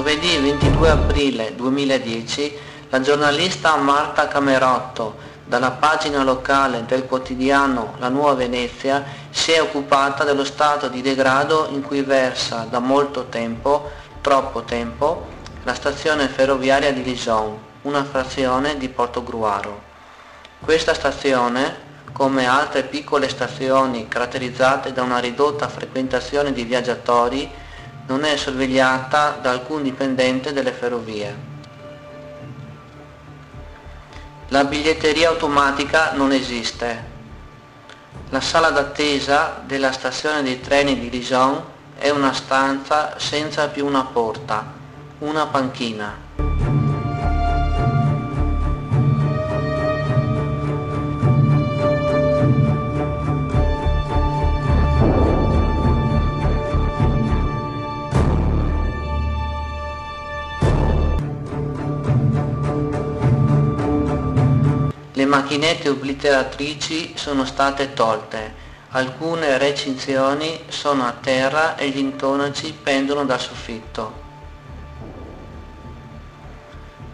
Giovedì 22 aprile 2010 la giornalista Marta Camerotto, dalla pagina locale del quotidiano La Nuova Venezia, si è occupata dello stato di degrado in cui versa da molto tempo, troppo tempo, la stazione ferroviaria di Lison, una frazione di Portogruaro. Questa stazione, come altre piccole stazioni caratterizzate da una ridotta frequentazione di viaggiatori, non è sorvegliata da alcun dipendente delle ferrovie. La biglietteria automatica non esiste. La sala d'attesa della stazione dei treni di Lison è una stanza senza più una porta, una panchina. Le macchinette obliteratrici sono state tolte, alcune recinzioni sono a terra e gli intonaci pendono dal soffitto.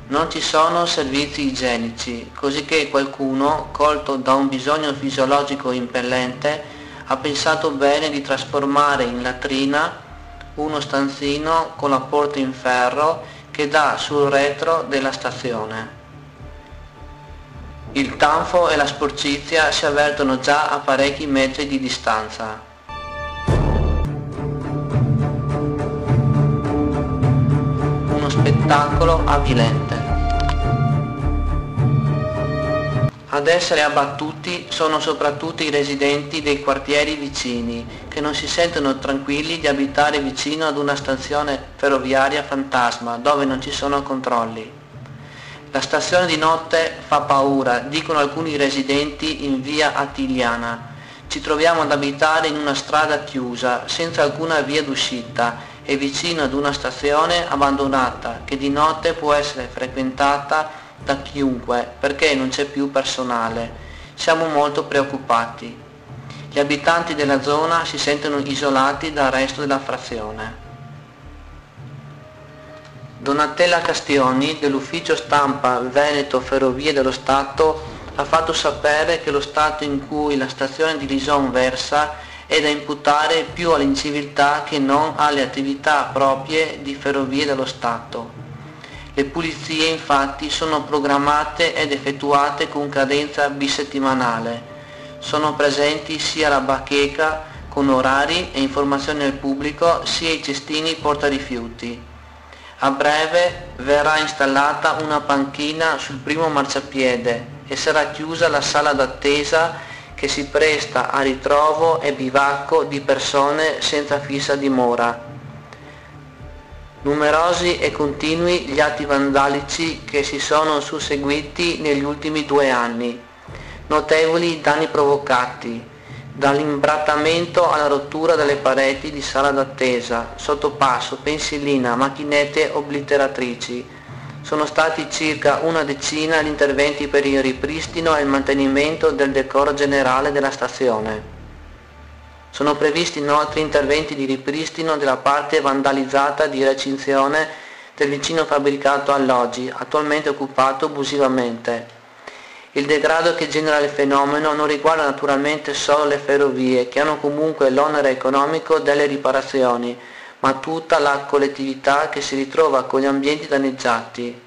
Non ci sono servizi igienici, cosicché qualcuno, colto da un bisogno fisiologico impellente, ha pensato bene di trasformare in latrina uno stanzino con la porta in ferro che dà sul retro della stazione. Il tanfo e la sporcizia si avvertono già a parecchi metri di distanza. Uno spettacolo avvilente. Ad essere abbattuti sono soprattutto i residenti dei quartieri vicini, che non si sentono tranquilli di abitare vicino ad una stazione ferroviaria fantasma, dove non ci sono controlli. La stazione di notte fa paura, dicono alcuni residenti in via Attiliana. Ci troviamo ad abitare in una strada chiusa, senza alcuna via d'uscita e vicino ad una stazione abbandonata che di notte può essere frequentata da chiunque perché non c'è più personale. Siamo molto preoccupati. Gli abitanti della zona si sentono isolati dal resto della frazione. Donatella Castioni, dell'ufficio stampa Veneto Ferrovie dello Stato, ha fatto sapere che lo stato in cui la stazione di Lison versa è da imputare più all'inciviltà che non alle attività proprie di Ferrovie dello Stato. Le pulizie infatti sono programmate ed effettuate con cadenza bisettimanale. Sono presenti sia la bacheca con orari e informazioni al pubblico sia i cestini portarifiuti. A breve verrà installata una panchina sul primo marciapiede e sarà chiusa la sala d'attesa che si presta a ritrovo e bivacco di persone senza fissa dimora. Numerosi e continui gli atti vandalici che si sono susseguiti negli ultimi 2 anni. Notevoli i danni provocati, dall'imbrattamento alla rottura delle pareti di sala d'attesa, sottopasso, pensilina, macchinette obliteratrici. Sono stati circa una decina gli interventi per il ripristino e il mantenimento del decoro generale della stazione. Sono previsti inoltre interventi di ripristino della parte vandalizzata di recinzione del vicino fabbricato alloggi, attualmente occupato abusivamente. Il degrado che genera il fenomeno non riguarda naturalmente solo le ferrovie, che hanno comunque l'onere economico delle riparazioni, ma tutta la collettività che si ritrova con gli ambienti danneggiati.